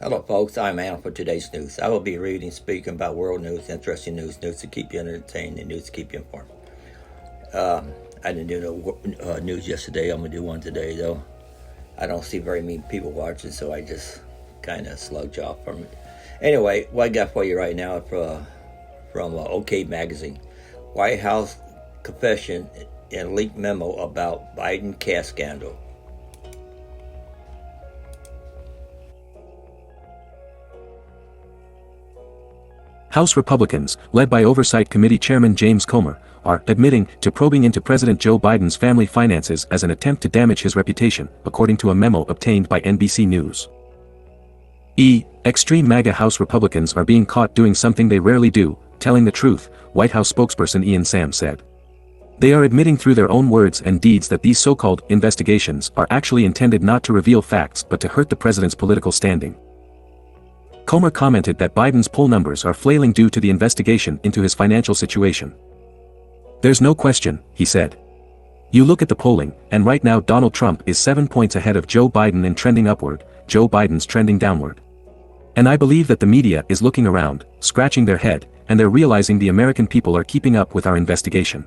Hello, folks. I'm Alan for today's news. I will be reading, speaking about world news, interesting news, news to keep you entertained, and news to keep you informed. I didn't do no news yesterday. I'm gonna do one today, though. I don't see very many people watching, so I just kind of slugged off from it. Anyway, what I got for you right now from OK Magazine: White House confession and leaked memo about Biden cash scandal. House Republicans, led by Oversight Committee Chairman James Comer, are admitting to probing into President Joe Biden's family finances as an attempt to damage his reputation, according to a memo obtained by NBC News. Extreme MAGA House Republicans are being caught doing something they rarely do, telling the truth, White House spokesperson Ian Sam said. They are admitting through their own words and deeds that these so-called investigations are actually intended not to reveal facts but to hurt the president's political standing. Comer commented that Biden's poll numbers are flailing due to the investigation into his financial situation. "There's no question," he said. "You look at the polling, and right now Donald Trump is 7 points ahead of Joe Biden and trending upward, Joe Biden's trending downward. And I believe that the media is looking around, scratching their head, and they're realizing the American people are keeping up with our investigation."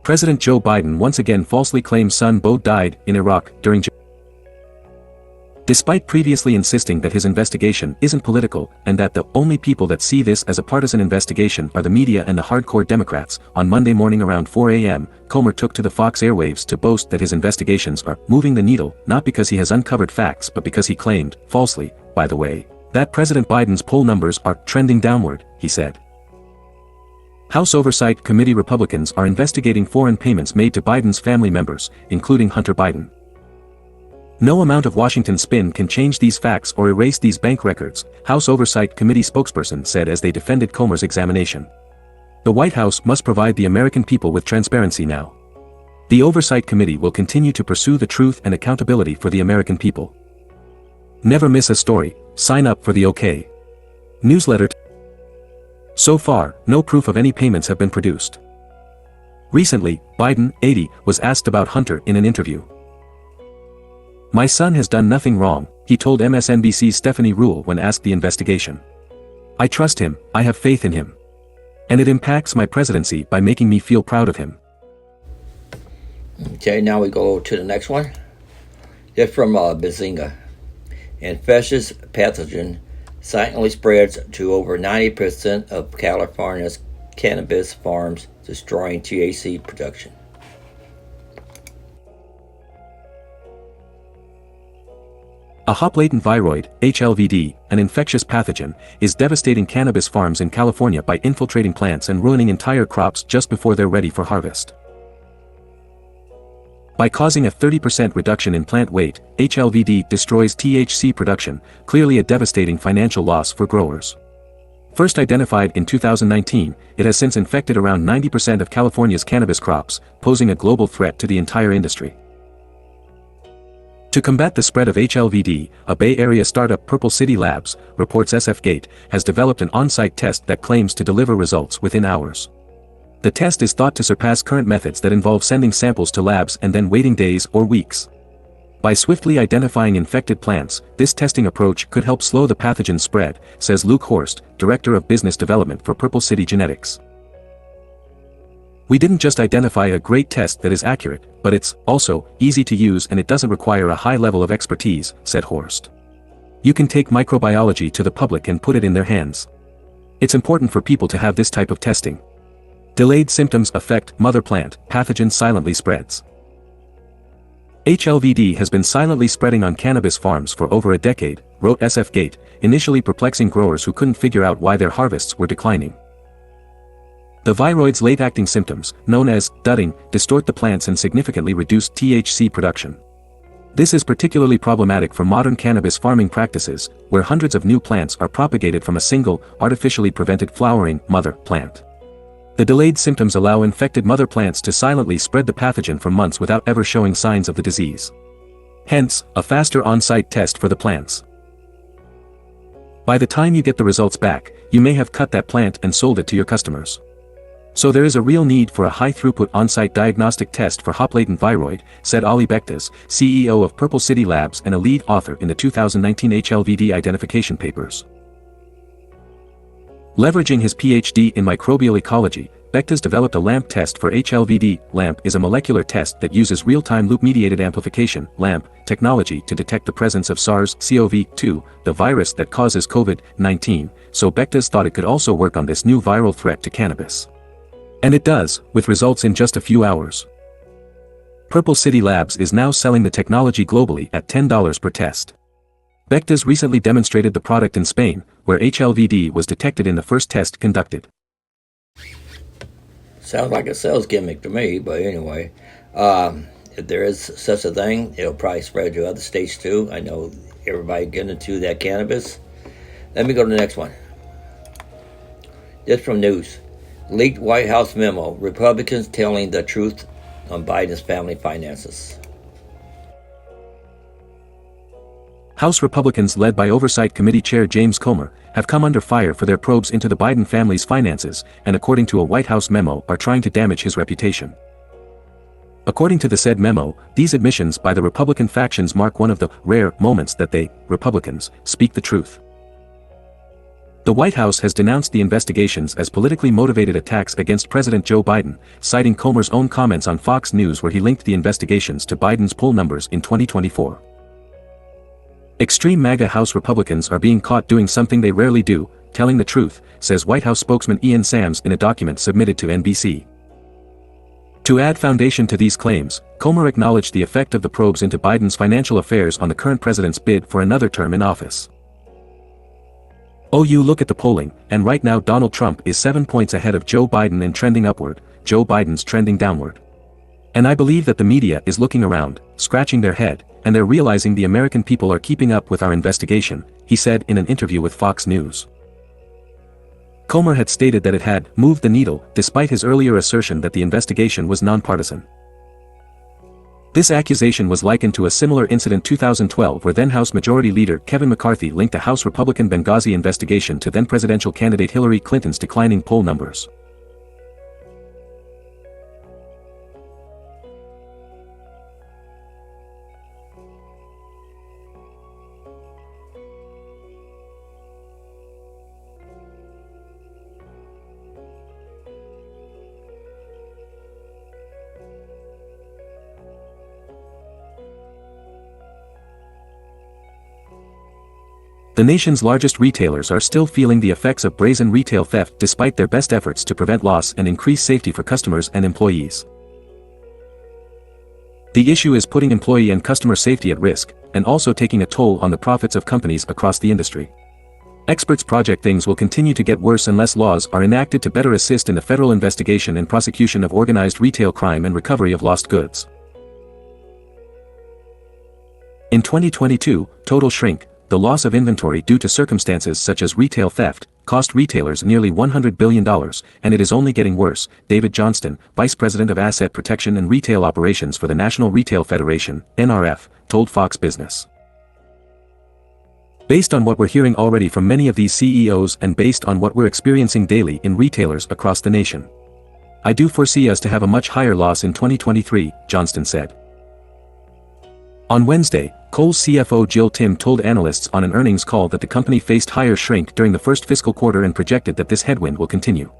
President Joe Biden once again falsely claims son Beau died in Iraq during Despite previously insisting that his investigation isn't political and that the only people that see this as a partisan investigation are the media and the hardcore Democrats, on Monday morning around 4 a.m., Comer took to the Fox airwaves to boast that his investigations are moving the needle not because he has uncovered facts but because he claimed, falsely, by the way, that President Biden's poll numbers are trending downward, he said. House Oversight Committee Republicans are investigating foreign payments made to Biden's family members, including Hunter Biden. "No amount of Washington spin can change these facts or erase these bank records," House Oversight Committee spokesperson said as they defended Comer's examination. "The White House must provide the American people with transparency now. The Oversight Committee will continue to pursue the truth and accountability for the American people. Never miss a story. Sign up for the OK newsletter." So far, no proof of any payments have been produced. Recently, Biden, 80, was asked about Hunter in an interview. "My son has done nothing wrong," he told MSNBC's Stephanie Ruhle when asked the investigation. "I trust him, I have faith in him. And it impacts my presidency by making me feel proud of him." Okay, now we go to the next one. It's from Bazinga. Infectious pathogen silently spreads to over 90% of California's cannabis farms, destroying THC production. A hop-latent viroid, HLVD, an infectious pathogen, is devastating cannabis farms in California by infiltrating plants and ruining entire crops just before they're ready for harvest. By causing a 30% reduction in plant weight, HLVD destroys THC production, clearly a devastating financial loss for growers. First identified in 2019, it has since infected around 90% of California's cannabis crops, posing a global threat to the entire industry. To combat the spread of HLVD, a Bay Area startup Purple City Labs, reports SFGate, has developed an on-site test that claims to deliver results within hours. The test is thought to surpass current methods that involve sending samples to labs and then waiting days or weeks. By swiftly identifying infected plants, this testing approach could help slow the pathogen spread, says Luke Horst, Director of Business Development for Purple City Genetics. "We didn't just identify a great test that is accurate, but it's also easy to use and it doesn't require a high level of expertise," said Horst. "You can take microbiology to the public and put it in their hands. It's important for people to have this type of testing. Delayed symptoms affect mother plant, pathogen silently spreads." HLVD has been silently spreading on cannabis farms for over a decade, wrote SFGate, initially perplexing growers who couldn't figure out why their harvests were declining. The viroid's late-acting symptoms, known as dudding, distort the plants and significantly reduce THC production. This is particularly problematic for modern cannabis farming practices, where hundreds of new plants are propagated from a single, artificially prevented flowering mother plant. The delayed symptoms allow infected mother plants to silently spread the pathogen for months without ever showing signs of the disease. Hence, a faster on-site test for the plants. By the time you get the results back, you may have cut that plant and sold it to your customers. So there is a real need for a high-throughput on-site diagnostic test for hop-latent viroid, said Ali Bektas, CEO of Purple City Labs and a lead author in the 2019 HLVD identification papers. Leveraging his PhD in microbial ecology, Bektas developed a LAMP test for HLVD. LAMP is a molecular test that uses real-time loop-mediated amplification (LAMP) technology to detect the presence of SARS-CoV-2, the virus that causes COVID-19, so Bektas thought it could also work on this new viral threat to cannabis. And it does, with results in just a few hours. Purple City Labs is now selling the technology globally at $10 per test. Bektas recently demonstrated the product in Spain, where HLVD was detected in the first test conducted. Sounds like a sales gimmick to me, but anyway. If there is such a thing, it'll probably spread to other states too. I know everybody getting into that cannabis. Let me go to the next one. This from news. Leaked White House memo. Republicans telling the truth on Biden's family finances. House Republicans led by Oversight Committee Chair James Comer have come under fire for their probes into the Biden family's finances and, according to a White House memo, are trying to damage his reputation. According to the said memo, these admissions by the Republican factions mark one of the rare moments that they, Republicans, speak the truth. The White House has denounced the investigations as politically motivated attacks against President Joe Biden, citing Comer's own comments on Fox News where he linked the investigations to Biden's poll numbers in 2024. Extreme MAGA House Republicans are being caught doing something they rarely do, telling the truth, says White House spokesman Ian Sams in a document submitted to NBC. To add foundation to these claims, Comer acknowledged the effect of the probes into Biden's financial affairs on the current president's bid for another term in office. "Oh, you look at the polling, and right now Donald Trump is 7 points ahead of Joe Biden and trending upward, Joe Biden's trending downward. And I believe that the media is looking around, scratching their head, and they're realizing the American people are keeping up with our investigation," he said in an interview with Fox News. Comer had stated that it had moved the needle, despite his earlier assertion that the investigation was nonpartisan. This accusation was likened to a similar incident 2012 where then House Majority Leader Kevin McCarthy linked a House Republican Benghazi investigation to then presidential candidate Hillary Clinton's declining poll numbers. The nation's largest retailers are still feeling the effects of brazen retail theft despite their best efforts to prevent loss and increase safety for customers and employees. The issue is putting employee and customer safety at risk, and also taking a toll on the profits of companies across the industry. Experts project things will continue to get worse unless laws are enacted to better assist in the federal investigation and prosecution of organized retail crime and recovery of lost goods. In 2022, total shrink, the loss of inventory due to circumstances such as retail theft, cost retailers nearly $100 billion, and it is only getting worse, David Johnston, Vice President of Asset Protection and Retail Operations for the National Retail Federation, NRF, told Fox Business. Based on what we're hearing already from many of these CEOs and based on what we're experiencing daily in retailers across the nation, I do foresee us to have a much higher loss in 2023, Johnston said. On Wednesday, Kohl's CFO Jill Timm told analysts on an earnings call that the company faced higher shrink during the first fiscal quarter and projected that this headwind will continue.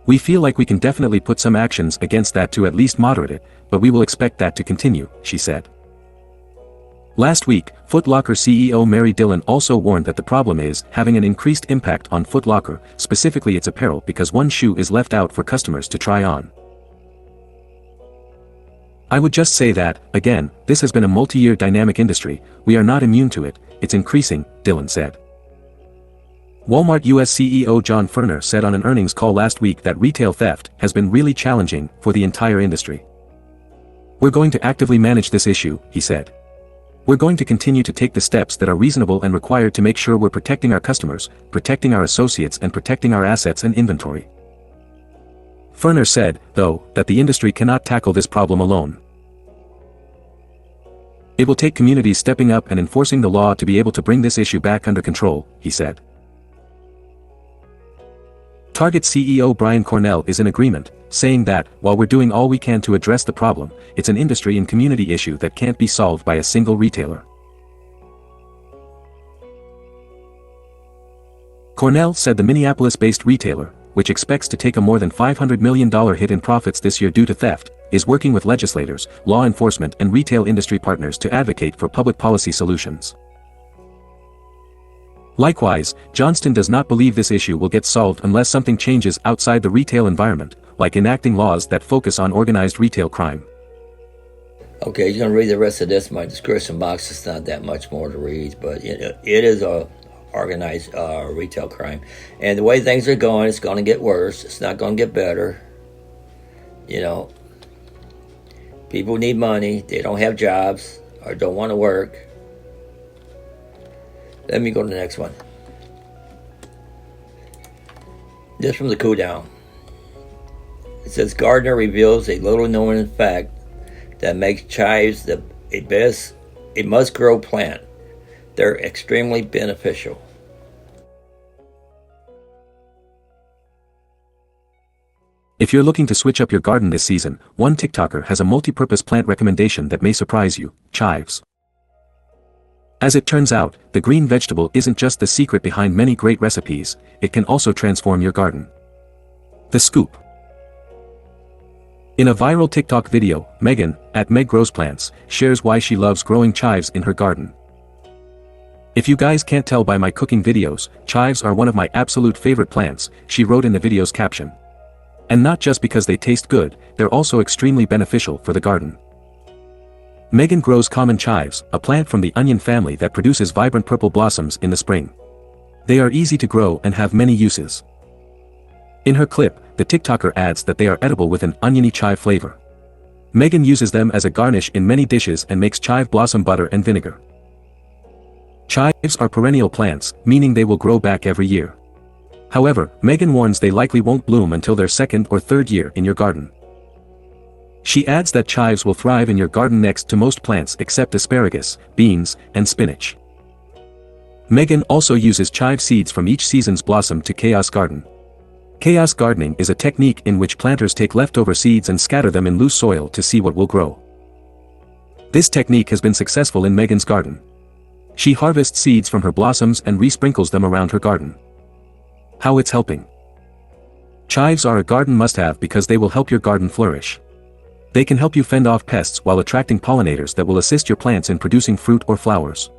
"We feel like we can definitely put some actions against that to at least moderate it, but we will expect that to continue," she said. Last week, Foot Locker CEO Mary Dillon also warned that the problem is having an increased impact on Foot Locker, specifically its apparel, because one shoe is left out for customers to try on. "I would just say that, again, this has been a multi-year dynamic industry, we are not immune to it, it's increasing," Dillon said. Walmart US CEO John Furner said on an earnings call last week that retail theft has been really challenging for the entire industry. "We're going to actively manage this issue," he said. "We're going to continue to take the steps that are reasonable and required to make sure we're protecting our customers, protecting our associates and protecting our assets and inventory." Furner said, though, that the industry cannot tackle this problem alone. "It will take communities stepping up and enforcing the law to be able to bring this issue back under control," he said. Target CEO Brian Cornell is in agreement, saying that, while we're doing all we can to address the problem, it's an industry and community issue that can't be solved by a single retailer. Cornell said the Minneapolis-based retailer, which expects to take a more than $500 million hit in profits this year due to theft, is working with legislators, law enforcement and retail industry partners to advocate for public policy solutions. Likewise, Johnston does not believe this issue will get solved unless something changes outside the retail environment, like enacting laws that focus on organized retail crime. Okay, you're going to read the rest of this. My description box is not that much more to read, but it is a organized retail crime. And the way things are going, it's going to get worse. It's not going to get better. You know, people need money. They don't have jobs or don't want to work. Let me go to the next one. This from the cool down. It says Gardner reveals a little known fact that makes chives a must-grow plant. They're extremely beneficial. If you're looking to switch up your garden this season, one TikToker has a multi-purpose plant recommendation that may surprise you: chives. As it turns out, the green vegetable isn't just the secret behind many great recipes, it can also transform your garden. The scoop. In a viral TikTok video, Megan, at Meg Grows Plants, shares why she loves growing chives in her garden. "If you guys can't tell by my cooking videos, chives are one of my absolute favorite plants," she wrote in the video's caption. "And not just because they taste good, they're also extremely beneficial for the garden." Megan grows common chives, a plant from the onion family that produces vibrant purple blossoms in the spring. They are easy to grow and have many uses. In her clip, the TikToker adds that they are edible with an oniony chive flavor. Megan uses them as a garnish in many dishes and makes chive blossom butter and vinegar. Chives are perennial plants, meaning they will grow back every year. However, Megan warns they likely won't bloom until their second or third year in your garden. She adds that chives will thrive in your garden next to most plants except asparagus, beans, and spinach. Megan also uses chive seeds from each season's blossom to chaos garden. Chaos gardening is a technique in which planters take leftover seeds and scatter them in loose soil to see what will grow. This technique has been successful in Megan's garden. She harvests seeds from her blossoms and resprinkles them around her garden. How it's helping. Chives are a garden must-have because they will help your garden flourish. They can help you fend off pests while attracting pollinators that will assist your plants in producing fruit or flowers.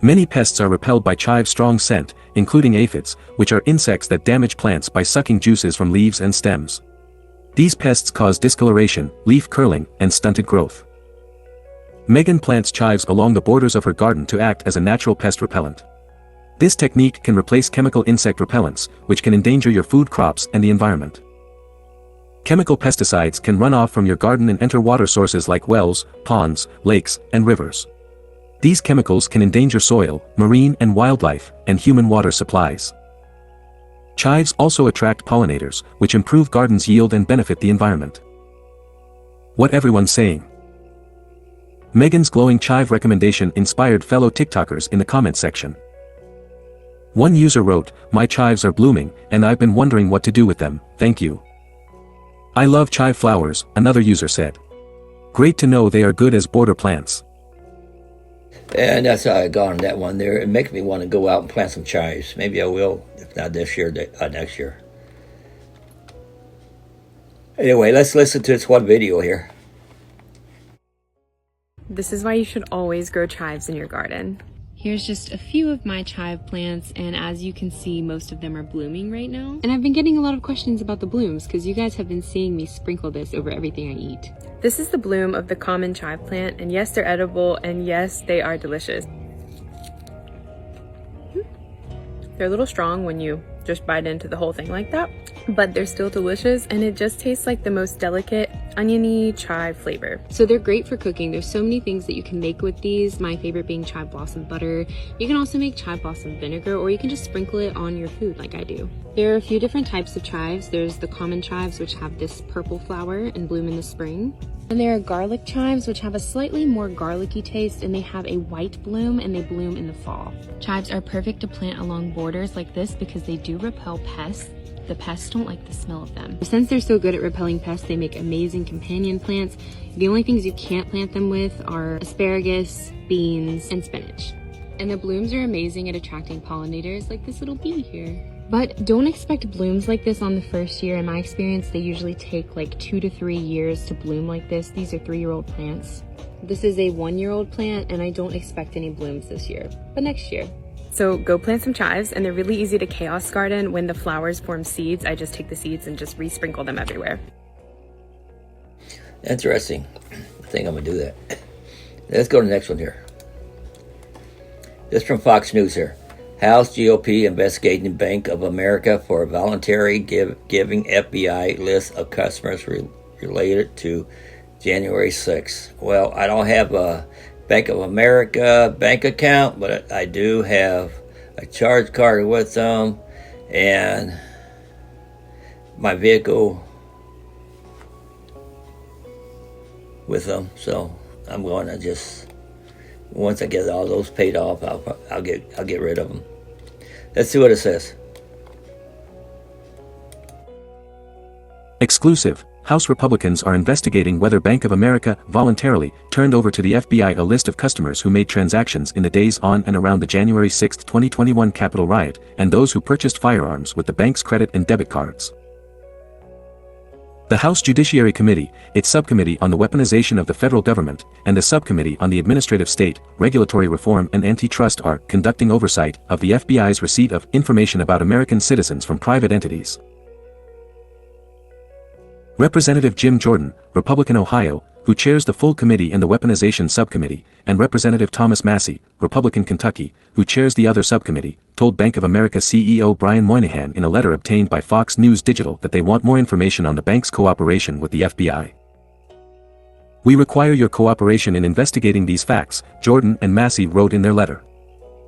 Many pests are repelled by chive's strong scent, including aphids, which are insects that damage plants by sucking juices from leaves and stems. These pests cause discoloration, leaf curling, and stunted growth. Megan plants chives along the borders of her garden to act as a natural pest repellent. This technique can replace chemical insect repellents, which can endanger your food crops and the environment. Chemical pesticides can run off from your garden and enter water sources like wells, ponds, lakes, and rivers. These chemicals can endanger soil, marine and wildlife, and human water supplies. Chives also attract pollinators, which improve gardens' yield and benefit the environment. What everyone's saying. Megan's glowing chive recommendation inspired fellow TikTokers in the comment section. One user wrote, "My chives are blooming, and I've been wondering what to do with them, thank you." "I love chive flowers," another user said. "Great to know they are good as border plants." And that's how I got on that one there. It makes me want to go out and plant some chives. Maybe I will, if not this year, next year. Anyway, let's listen to this one video here. This is why you should always grow chives in your garden. Here's just a few of my chive plants, and as you can see, most of them are blooming right now. And I've been getting a lot of questions about the blooms because you guys have been seeing me sprinkle this over everything I eat. This is the bloom of the common chive plant, and yes, they're edible, and yes, they are delicious. They're a little strong when you just bite into the whole thing like that, but they're still delicious, and it just tastes like the most delicate oniony chive flavor. So they're great for cooking. There's so many things that you can make with these. My favorite being chive blossom butter. You can also make chive blossom vinegar, or you can just sprinkle it on your food like I do. There are a few different types of chives. There's the common chives, which have this purple flower and bloom in the spring. And there are garlic chives, which have a slightly more garlicky taste, and they have a white bloom and they bloom in the fall. Chives are perfect to plant along borders like this because they do repel pests. The pests don't like the smell of them. Since they're so good at repelling pests, they make amazing companion plants. The only things you can't plant them with are asparagus, beans, and spinach. And the blooms are amazing at attracting pollinators like this little bee here. But don't expect blooms like this on the first year. In my experience, they usually take like 2 to 3 years to bloom like this. These are 3-year-old plants. This is a 1-year-old plant, and I don't expect any blooms this year, but next year. So go plant some chives, and they're really easy to chaos garden. When the flowers form seeds, I just take the seeds and just resprinkle them everywhere. Interesting. I think I'm gonna do that. Let's go to the next one here. This from Fox News here. House GOP investigating Bank of America for voluntary giving FBI list of customers related to January 6th. Well, I don't have a Bank of America bank account, but I do have a charge card with them and my vehicle with them. So I'm going to just, once I get all those paid off, I'll get rid of them. Let's see what it says. Exclusive. House Republicans are investigating whether Bank of America voluntarily turned over to the FBI a list of customers who made transactions in the days on and around the January 6, 2021 Capitol riot, and those who purchased firearms with the bank's credit and debit cards. The House Judiciary Committee, its subcommittee on the weaponization of the federal government, and the subcommittee on the administrative state, regulatory reform and antitrust are conducting oversight of the FBI's receipt of information about American citizens from private entities. Representative Jim Jordan, Republican Ohio, who chairs the full committee and the weaponization subcommittee, and Representative Thomas Massie, Republican Kentucky, who chairs the other subcommittee, told Bank of America CEO Brian Moynihan in a letter obtained by Fox News Digital that they want more information on the bank's cooperation with the FBI. "We require your cooperation in investigating these facts," Jordan and Massie wrote in their letter.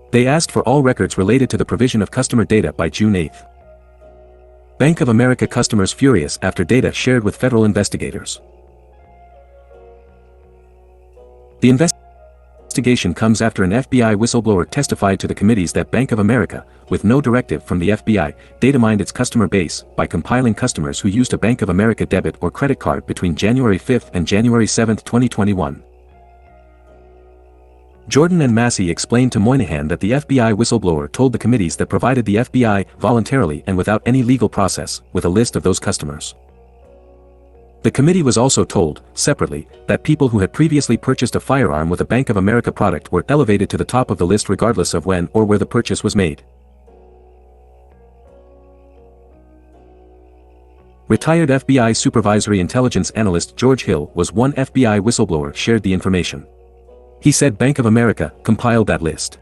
They asked for all records related to the provision of customer data by June 8. Bank of America customers furious after data shared with federal investigators. The investigation comes after an FBI whistleblower testified to the committees that Bank of America, with no directive from the FBI, data-mined its customer base by compiling customers who used a Bank of America debit or credit card between January 5 and January 7, 2021. Jordan and Massie explained to Moynihan that the FBI whistleblower told the committees that provided the FBI voluntarily and without any legal process with a list of those customers. The committee was also told, separately, that people who had previously purchased a firearm with a Bank of America product were elevated to the top of the list regardless of when or where the purchase was made. Retired FBI Supervisory Intelligence Analyst George Hill was one FBI whistleblower shared the information. He said Bank of America compiled that list.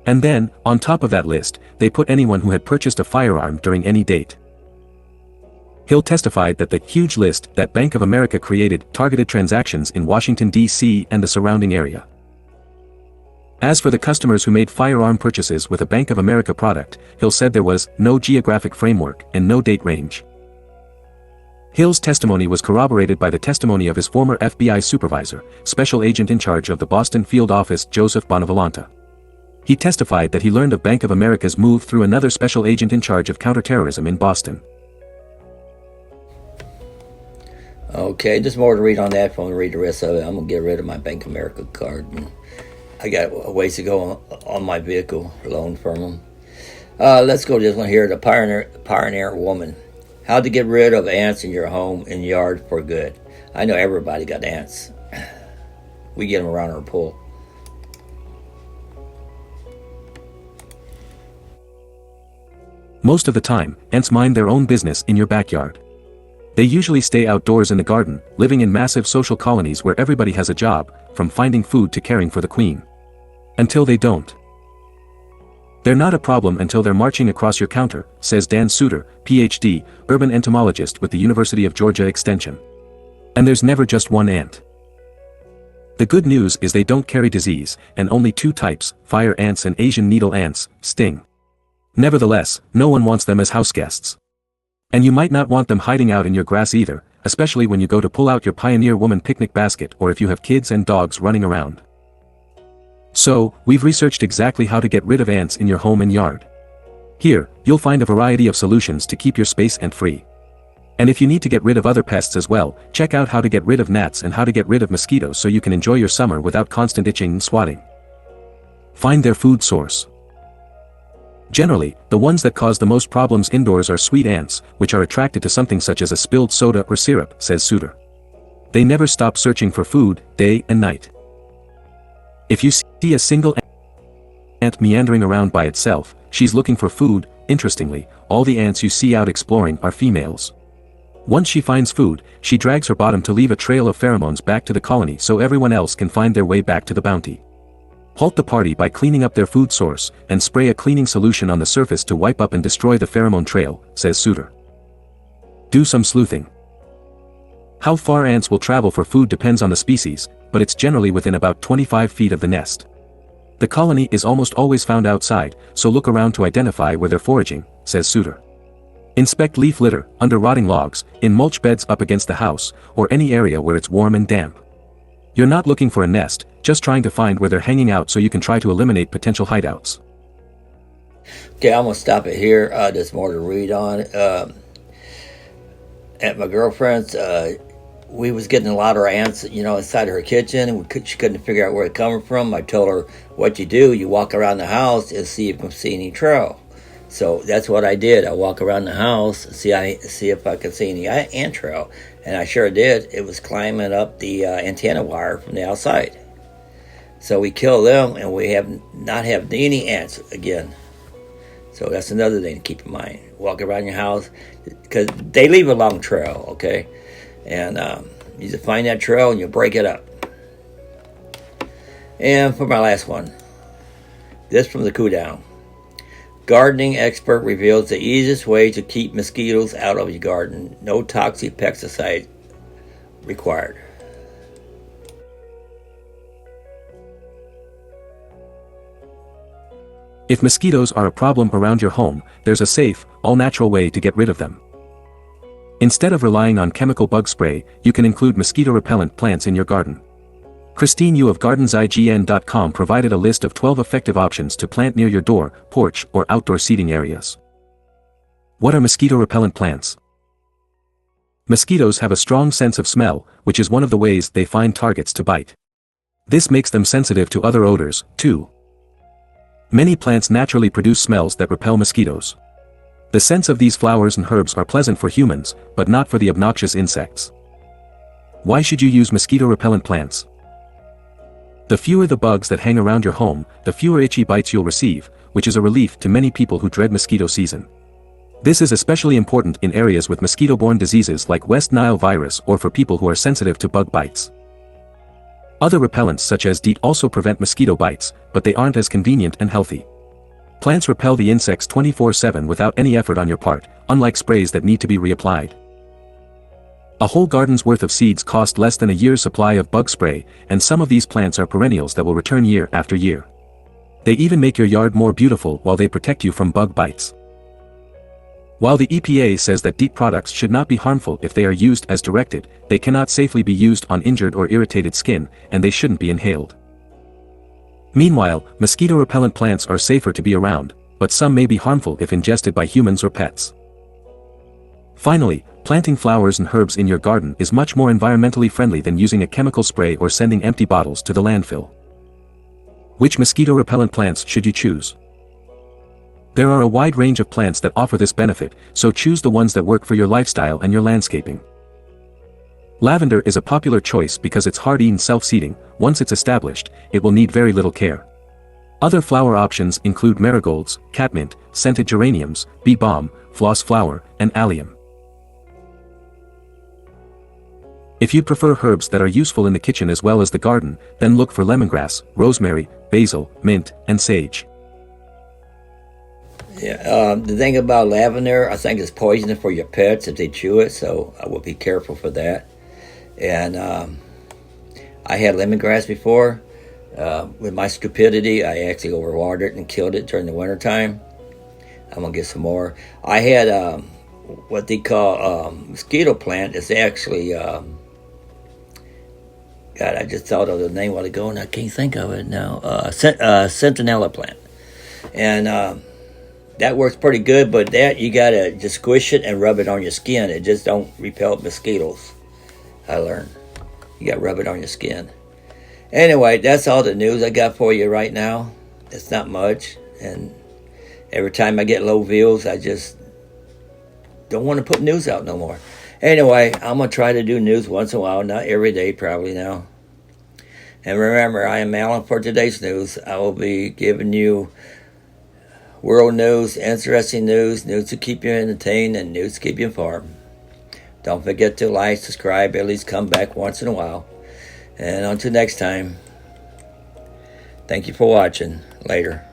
And then, on top of that list, they put anyone who had purchased a firearm during any date. Hill testified that the huge list that Bank of America created targeted transactions in Washington, D.C. and the surrounding area. As for the customers who made firearm purchases with a Bank of America product, Hill said there was no geographic framework and no date range. Hill's testimony was corroborated by the testimony of his former FBI supervisor, special agent in charge of the Boston field office Joseph Bonavolanta. He testified that he learned of Bank of America's move through another special agent in charge of counterterrorism in Boston. Okay, just more to read on that. If I want to read the rest of it, I'm going to get rid of my Bank of America card. I got a ways to go on my vehicle loan from them. Let's go to this one here, the Pioneer Woman. How to get rid of ants in your home and yard for good. I know everybody got ants. We get them around our pool. Most of the time, ants mind their own business in your backyard. They usually stay outdoors in the garden, living in massive social colonies where everybody has a job, from finding food to caring for the queen. Until they don't. They're not a problem until they're marching across your counter, says Dan Suter, Ph.D., urban entomologist with the University of Georgia Extension. And there's never just one ant. The good news is they don't carry disease, and only two types, fire ants and Asian needle ants, sting. Nevertheless, no one wants them as house guests. And you might not want them hiding out in your grass either, especially when you go to pull out your Pioneer Woman picnic basket or if you have kids and dogs running around. So, we've researched exactly how to get rid of ants in your home and yard. Here, you'll find a variety of solutions to keep your space ant-free. And if you need to get rid of other pests as well, check out how to get rid of gnats and how to get rid of mosquitoes so you can enjoy your summer without constant itching and swatting. Find their food source. Generally, the ones that cause the most problems indoors are sweet ants, which are attracted to something such as a spilled soda or syrup, says Suter. They never stop searching for food, day and night. If you see a single ant meandering around by itself, she's looking for food. Interestingly, all the ants you see out exploring are females. Once she finds food, she drags her bottom to leave a trail of pheromones back to the colony so everyone else can find their way back to the bounty. Halt the party by cleaning up their food source, and spray a cleaning solution on the surface to wipe up and destroy the pheromone trail, says Suter. Do some sleuthing. How far ants will travel for food depends on the species, but it's generally within about 25 feet of the nest. The colony is almost always found outside, so look around to identify where they're foraging, says Suter. Inspect leaf litter, under rotting logs, in mulch beds up against the house, or any area where it's warm and damp. You're not looking for a nest, just trying to find where they're hanging out so you can try to eliminate potential hideouts. Okay, I'm going to stop it here. There's more to read on. At my girlfriend's, we was getting a lot of ants, inside her kitchen, and she couldn't figure out where it coming from. I told her, what you do, you walk around the house and see if you can see any trail. So that's what I did. I walk around the house, see if I could see any ant trail, and I sure did. It was climbing up the antenna wire from the outside. So we killed them, and we have not have any ants again. So that's another thing to keep in mind. Walk around your house, because they leave a long trail, okay? And you just find that trail and you break it up. And for my last one, this from the Cool Down. Gardening expert reveals the easiest way to keep mosquitoes out of your garden. No toxic pesticide required. If mosquitoes are a problem around your home, there's a safe, all-natural way to get rid of them. Instead of relying on chemical bug spray, you can include mosquito-repellent plants in your garden. Christine Yu of GardensIGN.com provided a list of 12 effective options to plant near your door, porch, or outdoor seating areas. What are mosquito-repellent plants? Mosquitoes have a strong sense of smell, which is one of the ways they find targets to bite. This makes them sensitive to other odors, too. Many plants naturally produce smells that repel mosquitoes. The scents of these flowers and herbs are pleasant for humans, but not for the obnoxious insects. Why should you use mosquito-repellent plants? The fewer the bugs that hang around your home, the fewer itchy bites you'll receive, which is a relief to many people who dread mosquito season. This is especially important in areas with mosquito-borne diseases like West Nile virus or for people who are sensitive to bug bites. Other repellents such as DEET also prevent mosquito bites, but they aren't as convenient and healthy. Plants repel the insects 24/7 without any effort on your part, unlike sprays that need to be reapplied. A whole garden's worth of seeds cost less than a year's supply of bug spray, and some of these plants are perennials that will return year after year. They even make your yard more beautiful while they protect you from bug bites. While the EPA says that DEET products should not be harmful if they are used as directed, they cannot safely be used on injured or irritated skin, and they shouldn't be inhaled. Meanwhile, mosquito-repellent plants are safer to be around, but some may be harmful if ingested by humans or pets. Finally, planting flowers and herbs in your garden is much more environmentally friendly than using a chemical spray or sending empty bottles to the landfill. Which mosquito-repellent plants should you choose? There are a wide range of plants that offer this benefit, so choose the ones that work for your lifestyle and your landscaping. Lavender is a popular choice because it's hardy and self-seeding. Once it's established, it will need very little care. Other flower options include marigolds, catmint, scented geraniums, bee balm, floss flower, and allium. If you prefer herbs that are useful in the kitchen as well as the garden, then look for lemongrass, rosemary, basil, mint, and sage. Yeah, the thing about lavender, I think it's poisonous for your pets if they chew it, so I will be careful for that. And I had lemongrass before. With my stupidity, I actually overwatered it and killed it during the wintertime. I'm going to get some more. I had what they call mosquito plant. It's actually, God, I just thought of the name a while ago and I can't think of it now. Centinela plant. And that works pretty good, but that you got to just squish it and rub it on your skin. It just don't repel mosquitoes, I learned. You got to rub it on your skin. Anyway, that's all the news I got for you right now. It's not much. And every time I get low views, I just don't want to put news out no more. Anyway, I'm going to try to do news once in a while, not every day probably now. And remember, I am Alan for today's news. I will be giving you world news, interesting news, news to keep you entertained, and news to keep you informed. Don't forget to like, subscribe, at least come back once in a while. And until next time, thank you for watching. Later.